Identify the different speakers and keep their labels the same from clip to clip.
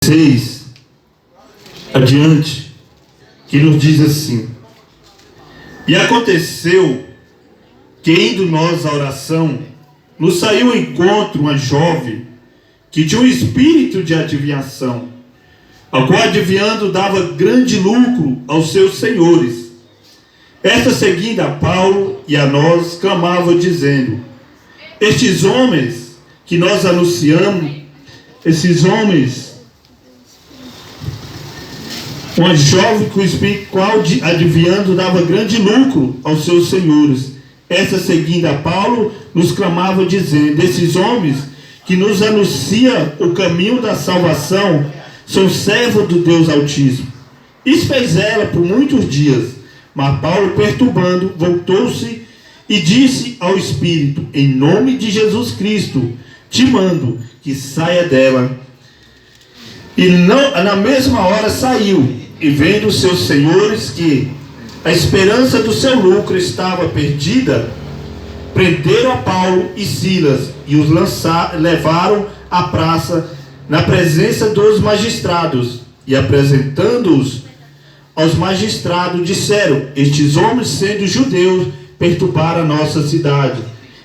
Speaker 1: 6 adiante, que nos diz assim: e aconteceu que, indo nós à oração, nos saiu ao encontro uma jovem que tinha um espírito de adivinhação, ao qual adivinhando dava grande lucro aos seus senhores. Esta, seguindo a Paulo e a nós, clamava dizendo: estes homens que nós anunciamos, uma jovem com o espírito qual adivinhando dava grande lucro aos seus senhores. Esta, seguindo a Paulo, nos clamava dizendo: esses homens que nos anunciam o caminho da salvação são servos do Deus Altíssimo. Isso fez ela por muitos dias, mas Paulo, perturbando, voltou-se e disse ao espírito: em nome de Jesus Cristo te mando que saia dela. E na mesma hora saiu, e vendo os seus senhores que a esperança do seu lucro estava perdida, prenderam a Paulo e Silas e os levaram à praça na presença dos magistrados, e apresentando-os aos magistrados, disseram: estes homens, sendo judeus, perturbaram a nossa cidade,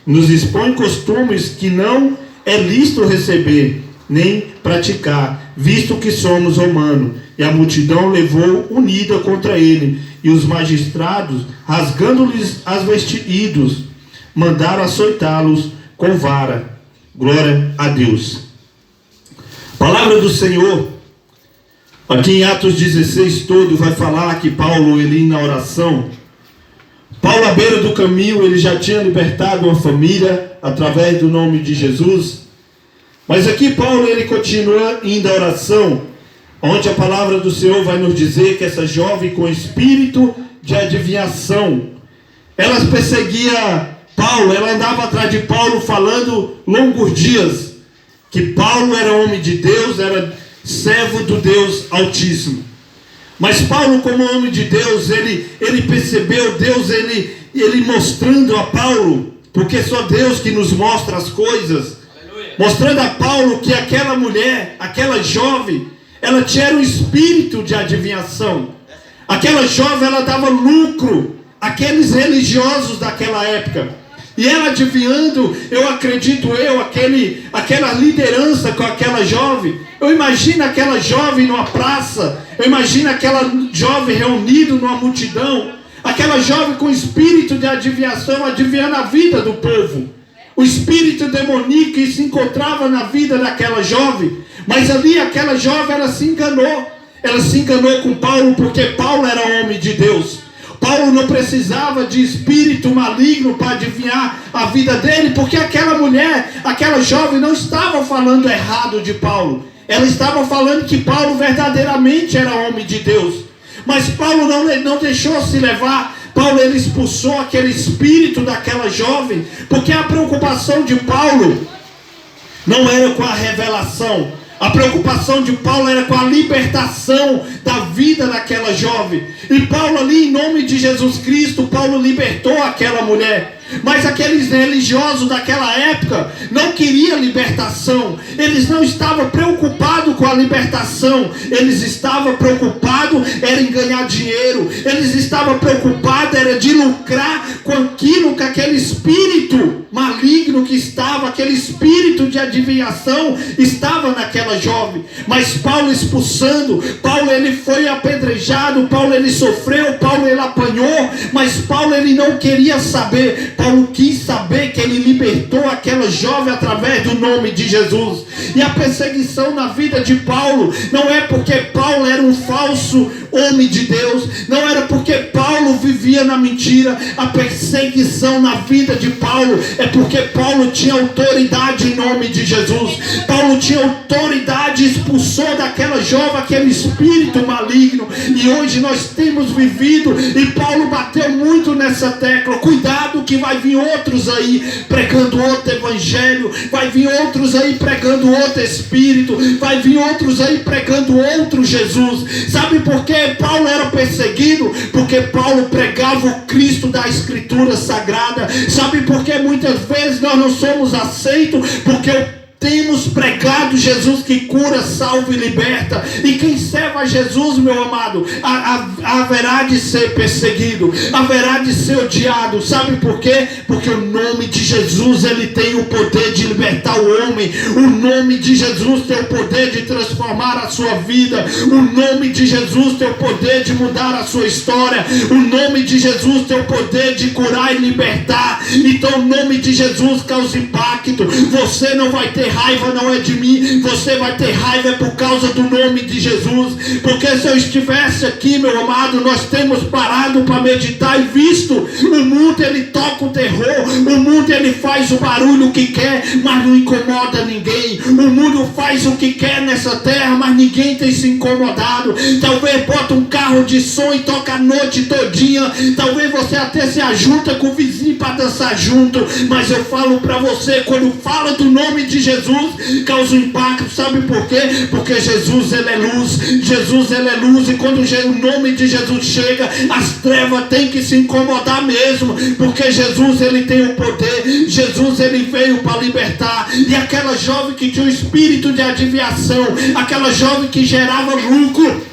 Speaker 1: nos expõem costumes que não é lícito receber nem praticar, visto que somos romanos. E a multidão levou unida contra ele, e os magistrados, rasgando-lhes as vestidos, mandaram açoitá-los com vara. Glória a Deus. Palavra do Senhor. Aqui em Atos 16 todo vai falar que Paulo, ele na oração, Paulo à beira do caminho, ele já tinha libertado uma família através do nome de Jesus. Mas aqui Paulo, ele continua indo à oração, onde a palavra do Senhor vai nos dizer que essa jovem com espírito de adivinhação, ela perseguia Paulo, ela andava atrás de Paulo falando longos dias que Paulo era homem de Deus, era servo do Deus Altíssimo. Mas Paulo, como homem de Deus, ele percebeu Deus, ele mostrando a Paulo, porque só Deus que nos mostra as coisas, mostrando a Paulo que aquela mulher, aquela jovem, ela tinha um espírito de adivinhação. Aquela jovem, ela dava lucro àqueles religiosos daquela época. E ela adivinhando, eu acredito aquela liderança com aquela jovem. Eu imagino aquela jovem numa praça, eu imagino aquela jovem reunida numa multidão, aquela jovem com espírito de adivinhação, adivinhando a vida do povo. O espírito demoníaco que se encontrava na vida daquela jovem. Mas ali aquela jovem, ela se enganou. Ela se enganou com Paulo, porque Paulo era homem de Deus. Paulo não precisava de espírito maligno para adivinhar a vida dele, porque aquela mulher, aquela jovem não estava falando errado de Paulo. Ela estava falando que Paulo verdadeiramente era homem de Deus. Mas Paulo não deixou se levar. Paulo, ele expulsou aquele espírito daquela jovem, porque a preocupação de Paulo não era com a revelação. A preocupação de Paulo era com a libertação da vida daquela jovem. E Paulo ali, em nome de Jesus Cristo, Paulo libertou aquela mulher. Mas aqueles religiosos daquela época não queriam libertação. Eles não estavam preocupados com a libertação. Eles estavam preocupados era em ganhar dinheiro. Eles estavam preocupados era de lucrar com aquilo que aquele espírito maligno que estava, aquele espírito de adivinhação estava naquela jovem. Mas Paulo expulsando, Paulo ele foi apedrejado, Paulo ele sofreu, Paulo ele apanhou, mas Paulo ele não queria saber. Paulo quis saber que ele libertou aquela jovem através do nome de Jesus. E a perseguição na vida de Paulo não é porque Paulo era um falso homem de Deus, não era porque Paulo vivia na mentira. A perseguição na vida de Paulo é porque Paulo tinha autoridade em nome de Jesus. Paulo tinha autoridade e expulsou daquela jovem aquele espírito maligno. E hoje nós temos vivido, e Paulo bateu muito nessa tecla: cuidado que vai vir outros aí pregando outro evangelho, vai vir outros aí pregando outro espírito, vai vir outros aí pregando outro Jesus. Sabe por que Paulo era perseguido? Porque Paulo pregava o Cristo da Escritura Sagrada. Sabe por que muitas vezes nós não somos aceitos? Porque temos pregado Jesus que cura, salva e liberta. E quem serve a Jesus, meu amado, haverá de ser perseguido, haverá de ser odiado. Sabe por quê? Porque o nome de Jesus, ele tem o poder de libertar o homem. O nome de Jesus tem o poder de transformar a sua vida. O nome de Jesus tem o poder de mudar a sua história. O nome de Jesus tem o poder de curar e libertar. Então o nome de Jesus causa impacto. Você não vai ter raiva, não é de mim, você vai ter raiva por causa do nome de Jesus. Porque se eu estivesse aqui, meu amado, nós temos parado para meditar e visto, o mundo ele toca o terror, o mundo ele faz o barulho que quer, mas não incomoda ninguém. O mundo faz o que quer nessa terra, mas ninguém tem se incomodado. Talvez bota um carro de som e toca a noite todinha, talvez você até se ajunta com o vizinho para dançar junto, mas eu falo para você, quando fala do nome de Jesus, causa um impacto. Sabe por quê? Porque Jesus ele é luz, Jesus ele é luz, e quando o nome de Jesus chega, as trevas têm que se incomodar mesmo, porque Jesus ele tem o poder. Jesus ele veio para libertar. E aquela jovem que tinha um espírito de adivinhação, aquela jovem que gerava lucro,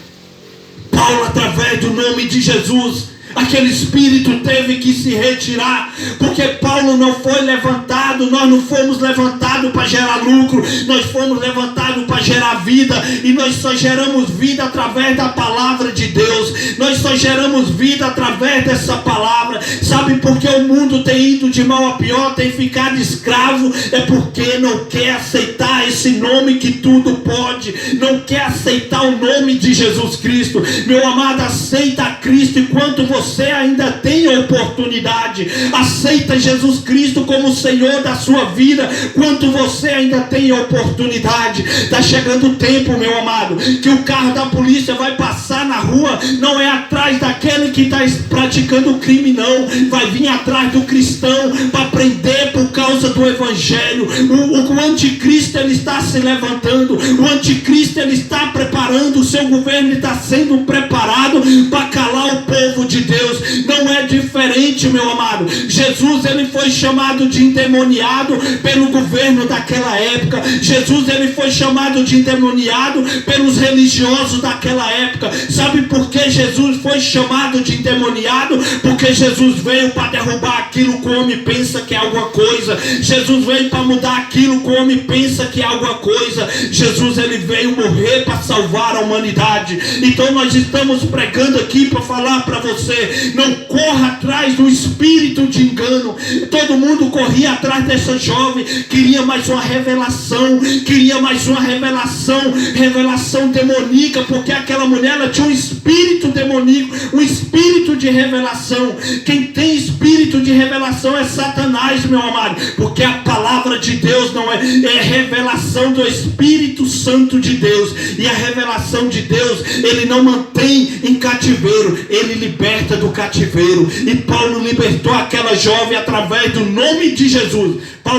Speaker 1: Paulo, através do nome de Jesus, aquele espírito teve que se retirar, porque Paulo não foi levantado, nós não fomos levantados para gerar lucro, nós fomos levantados para gerar vida, e nós só geramos vida através da palavra de Deus, nós só geramos vida através dessa palavra. Sabe por que o mundo tem ido de mal a pior, tem ficado escravo? É porque não quer aceitar esse nome que tudo pode, não quer aceitar o nome de Jesus Cristo. Meu amado, aceita a Cristo enquanto você ainda tem a oportunidade. Aceita Jesus Cristo como Senhor da sua vida quanto você ainda tem a oportunidade. Está chegando o tempo, meu amado, que o carro da polícia vai passar na rua, não é atrás daquele que está praticando crime, não. Vai vir atrás do cristão para prender por causa do evangelho. O anticristo ele está se levantando, o anticristo ele está preparando, o seu governo está sendo preparado para calar o povo de Deus. Não é diferente, meu amado. Jesus ele foi chamado de endemoniado pelo governo daquela época. Jesus ele foi chamado de endemoniado pelos religiosos daquela época. Sabe por que Jesus foi chamado de endemoniado? Porque Jesus veio para derrubar aquilo que o homem pensa que é alguma coisa. Jesus veio para mudar aquilo que o homem pensa que é alguma coisa. Jesus ele veio morrer para salvar a humanidade. Então nós estamos pregando aqui para falar para você: não corra atrás do espírito de engano. Todo mundo corria atrás dessa jovem, queria mais uma revelação, queria mais uma revelação demoníaca, porque aquela mulher ela tinha um espírito demoníaco, um espírito de revelação. Quem tem espírito de revelação é Satanás, meu amado, porque a palavra de Deus não é revelação do Espírito Santo de Deus, e a revelação de Deus ele não mantém em cativeiro, ele liberta do cativeiro. E Paulo libertou aquela jovem através do nome de Jesus. Paulo